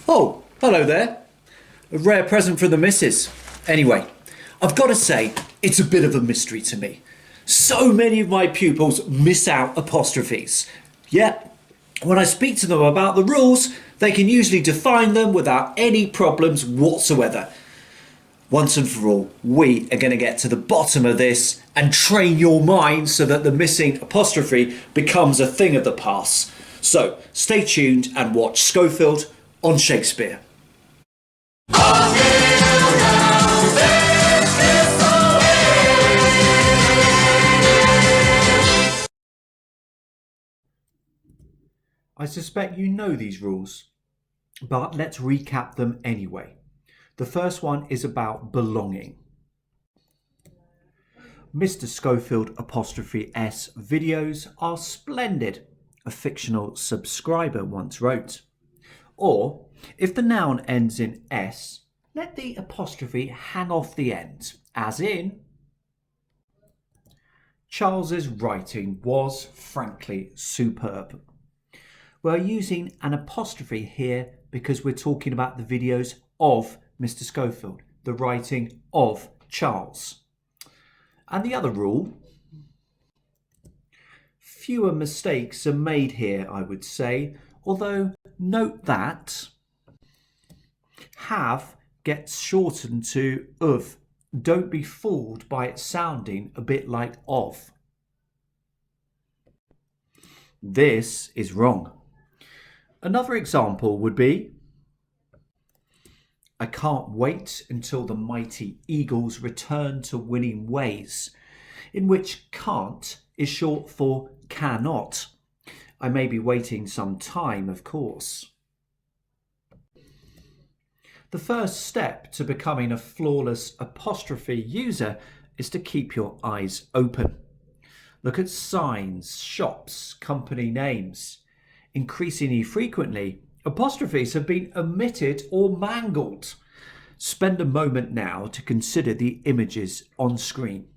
Oh, hello there. A rare present from the missus. Anyway, I've got to say, it's a bit of a mystery to me. So many of my pupils miss out apostrophes. Yet, when I speak to them about the rules, they can usually define them without any problems whatsoever. Once and for all, we are going to get to the bottom of this and train your mind so that the missing apostrophe becomes a thing of the past. So, stay tuned and watch Schofield on Shakespeare. I suspect you know these rules, but let's recap them anyway. The first one is about belonging. Mr. Schofield apostrophe S videos are splendid, a fictional subscriber once wrote. Or, if the noun ends in S, let the apostrophe hang off the end, as in, Charles's writing was frankly superb. We're using an apostrophe here because we're talking about the videos of Mr. Schofield, the writing of Charles. And the other rule, fewer mistakes are made here, I would say, although note that have gets shortened to of. Don't be fooled by it sounding a bit like of. This is wrong. Another example would be, I can't wait until the mighty Eagles return to winning ways, in which can't is short for cannot. I may be waiting some time, of course. The first step to becoming a flawless apostrophe user is to keep your eyes open. Look at signs, shops, company names. Increasingly frequently, apostrophes have been omitted or mangled. Spend a moment now to consider the images on screen.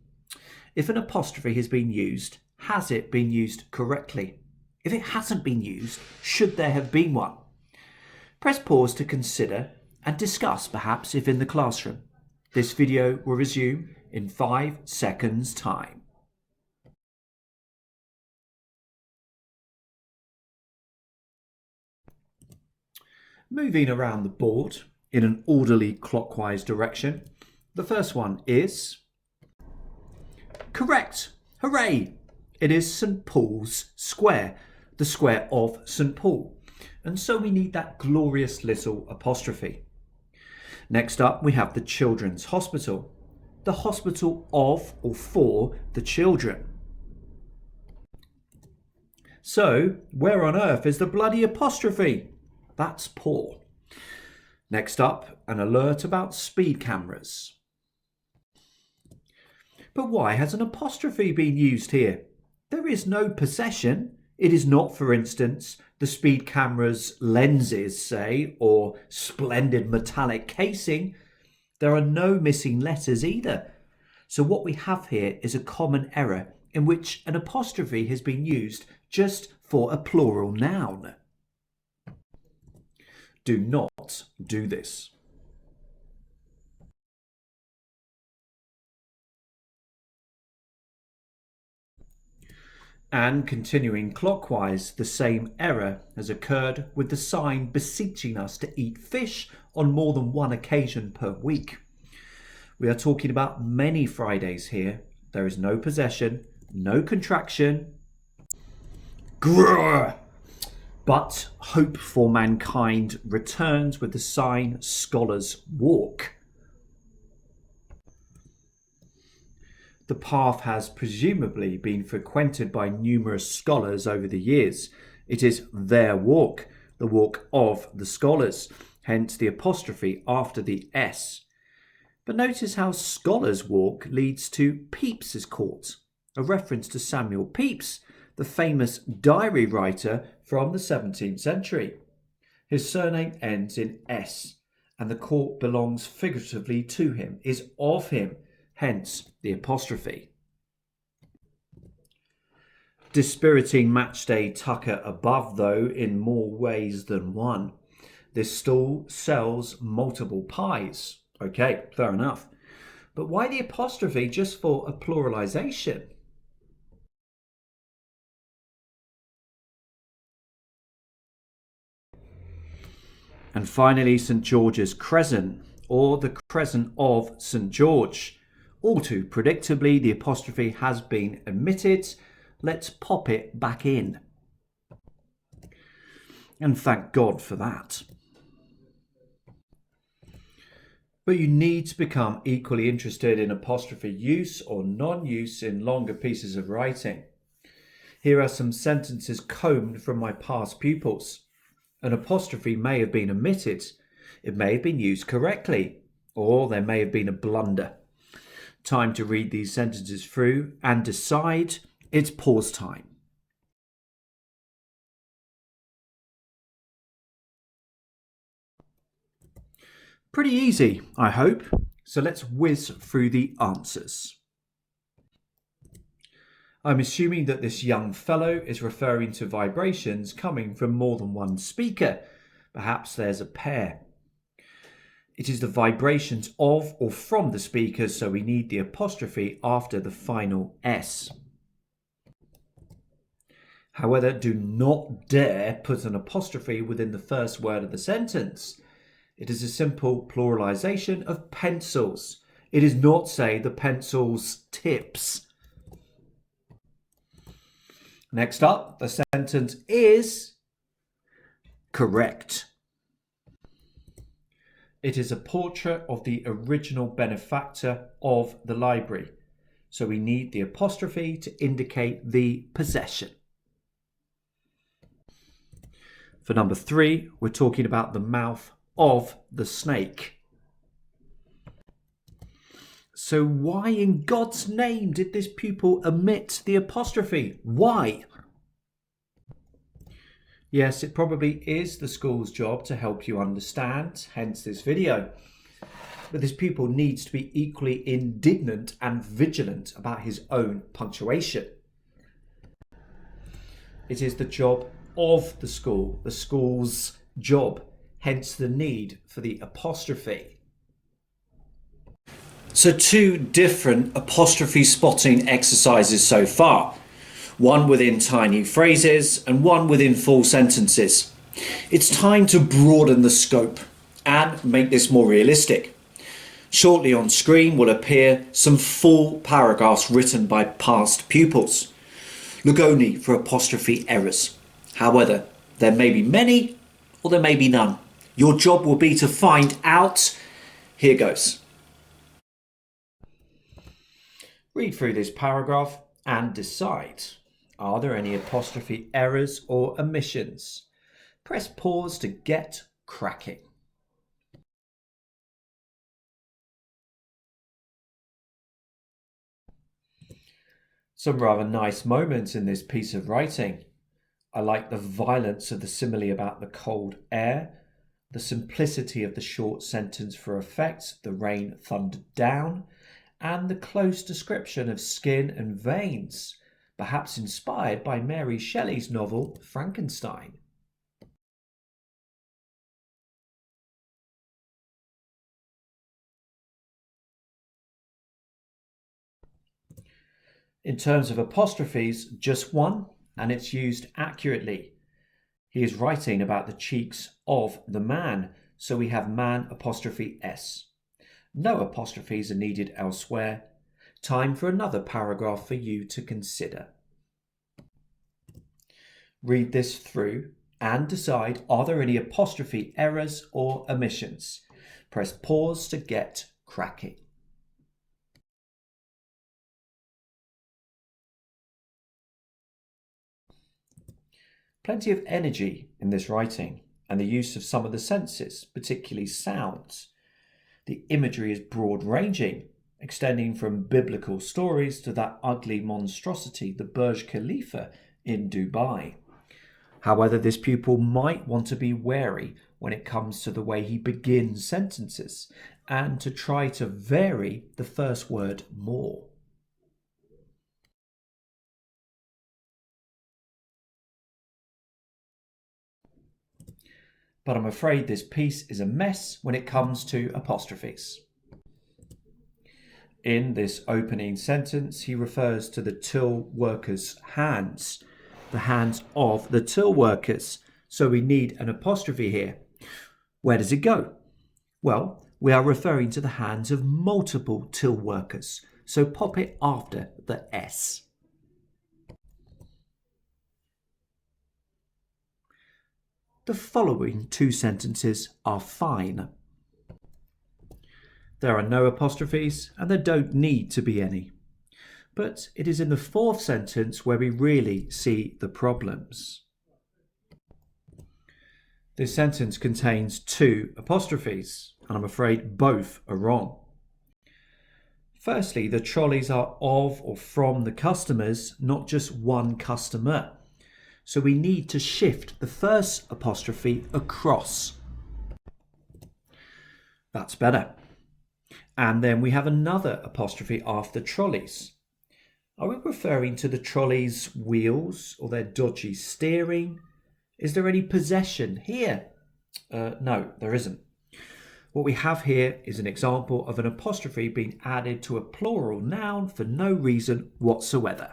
If an apostrophe has been used, has it been used correctly? If it hasn't been used, should there have been one? Press pause to consider and discuss perhaps if in the classroom. This video will resume in 5 seconds time. Moving around the board in an orderly clockwise direction. The first one is correct. Hooray! It is St. Paul's Square, the square of St. Paul. And so we need that glorious little apostrophe. Next up, we have the Children's Hospital, the hospital of or for the children. So, where on earth is the bloody apostrophe? That's poor. Next up, an alert about speed cameras. But why has an apostrophe been used here? There is no possession. It is not, for instance, the speed camera's lenses, say, or splendid metallic casing. There are no missing letters either. So what we have here is a common error in which an apostrophe has been used just for a plural noun. Do not do this. And continuing clockwise, the same error has occurred with the sign beseeching us to eat fish on more than one occasion per week. We are talking about many Fridays here. There is no possession, no contraction. Grrr! But hope for mankind returns with the sign Scholars Walk. The path has presumably been frequented by numerous scholars over the years. It is their walk, the walk of the scholars, hence the apostrophe after the S. But notice how Scholars Walk leads to Pepys's Court, a reference to Samuel Pepys, the famous diary writer from the 17th century. His surname ends in S, and the court belongs figuratively to him, is of him, hence the apostrophe. Dispiriting matchday tucker above, though, in more ways than one. This stall sells multiple pies. Okay, fair enough. But why the apostrophe just for a pluralization? And finally, St George's Crescent, or the Crescent of St George. All too predictably, the apostrophe has been omitted. Let's pop it back in. And thank God for that. But you need to become equally interested in apostrophe use or non-use in longer pieces of writing. Here are some sentences combed from my past pupils. An apostrophe may have been omitted. It may have been used correctly, or there may have been a blunder. Time to read these sentences through and decide. It's pause time. Pretty easy, I hope. So let's whiz through the answers. I'm assuming that this young fellow is referring to vibrations coming from more than one speaker. Perhaps there's a pair. It is the vibrations of or from the speakers, so we need the apostrophe after the final S. However, do not dare put an apostrophe within the first word of the sentence. It is a simple pluralization of pencils. It is not, say, the pencil's tips. Next up, the sentence is correct. It is a portrait of the original benefactor of the library. So we need the apostrophe to indicate the possession. For number 3, we're talking about the mouth of the snake. So why in God's name did this pupil omit the apostrophe? Why? Yes, it probably is the school's job to help you understand, hence this video. But this pupil needs to be equally indignant and vigilant about his own punctuation. It is the job of the school's job, hence the need for the apostrophe. So 2 different apostrophe spotting exercises so far. One within tiny phrases and one within full sentences. It's time to broaden the scope and make this more realistic. Shortly on screen will appear some full paragraphs written by past pupils. Look only for apostrophe errors. However, there may be many or there may be none. Your job will be to find out. Here goes. Read through this paragraph and decide. Are there any apostrophe errors or omissions? Press pause to get cracking. Some rather nice moments in this piece of writing. I like the violence of the simile about the cold air, the simplicity of the short sentence for effect, the rain thundered down, and the close description of skin and veins, perhaps inspired by Mary Shelley's novel Frankenstein. In terms of apostrophes, just one, and it's used accurately. He is writing about the cheeks of the man, so we have man apostrophe S. No apostrophes are needed elsewhere. Time for another paragraph for you to consider. Read this through and decide, are there any apostrophe errors or omissions? Press pause to get cracking. Plenty of energy in this writing and the use of some of the senses, particularly sounds. The imagery is broad-ranging, extending from biblical stories to that ugly monstrosity, the Burj Khalifa in Dubai. However, this pupil might want to be wary when it comes to the way he begins sentences and to try to vary the first word more. but I'm afraid this piece is a mess when it comes to apostrophes. In this opening sentence, he refers to the till workers' hands, the hands of the till workers. So we need an apostrophe here. Where does it go? Well, we are referring to the hands of multiple till workers. So pop it after the S. The following two sentences are fine. There are no apostrophes and there don't need to be any. But it is in the fourth sentence where we really see the problems. This sentence contains two apostrophes, and I'm afraid both are wrong. Firstly, the trolleys are of or from the customers, not just one customer. So we need to shift the first apostrophe across. That's better. And then we have another apostrophe after trolleys. Are we referring to the trolley's wheels or their dodgy steering? Is there any possession here? No, there isn't. What we have here is an example of an apostrophe being added to a plural noun for no reason whatsoever.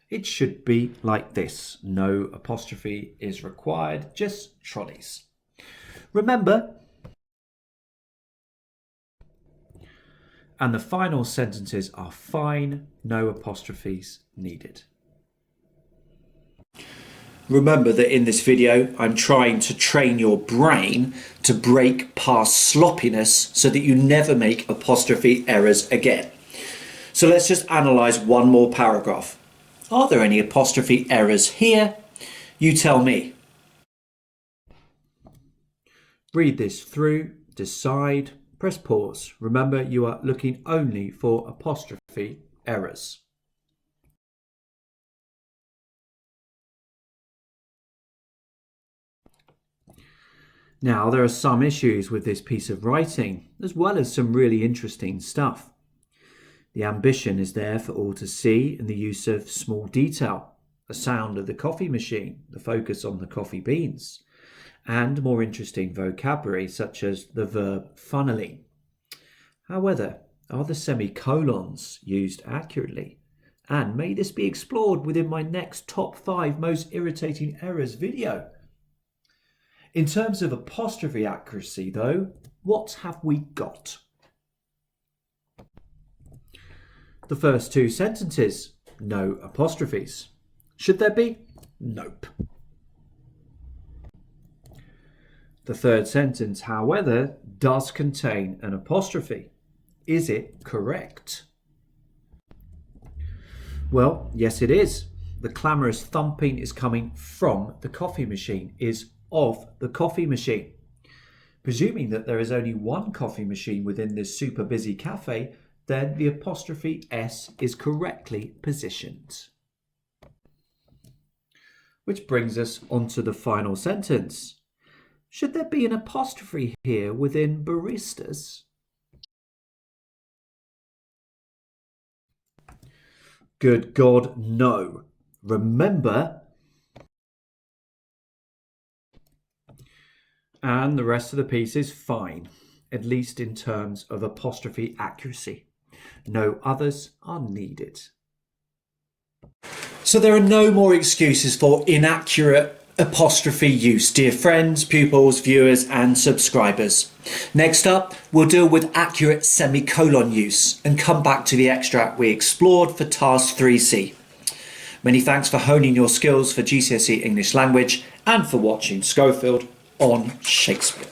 It should be like this. No apostrophe is required, just trolleys. Remember, and the final sentences are fine, no apostrophes needed. Remember that in this video, I'm trying to train your brain to break past sloppiness so that you never make apostrophe errors again. So let's just analyse one more paragraph. Are there any apostrophe errors here? You tell me. Read this through, decide, press pause. Remember, you are looking only for apostrophe errors. Now, there are some issues with this piece of writing, as well as some really interesting stuff. The ambition is there for all to see in the use of small detail, the sound of the coffee machine, the focus on the coffee beans, and more interesting vocabulary such as the verb funneling. However, are the semicolons used accurately? And may this be explored within my next top 5 most irritating errors video? In terms of apostrophe accuracy though, what have we got? The first two sentences, no apostrophes. Should there be? Nope. The third sentence, however, does contain an apostrophe. Is it correct? Well, yes it is. The clamorous thumping is coming from the coffee machine, is of the coffee machine. Presuming that there is only one coffee machine within this super busy cafe, then the apostrophe S is correctly positioned. Which brings us onto the final sentence. Should there be an apostrophe here within baristas? Good God, no. Remember, and the rest of the piece is fine, at least in terms of apostrophe accuracy. No others are needed. So there are no more excuses for inaccurate apostrophe use, dear friends, pupils, viewers and subscribers. Next up, we'll deal with accurate semicolon use and come back to the extract we explored for task 3C. Many thanks for honing your skills for GCSE English language and for watching Schofield on Shakespeare.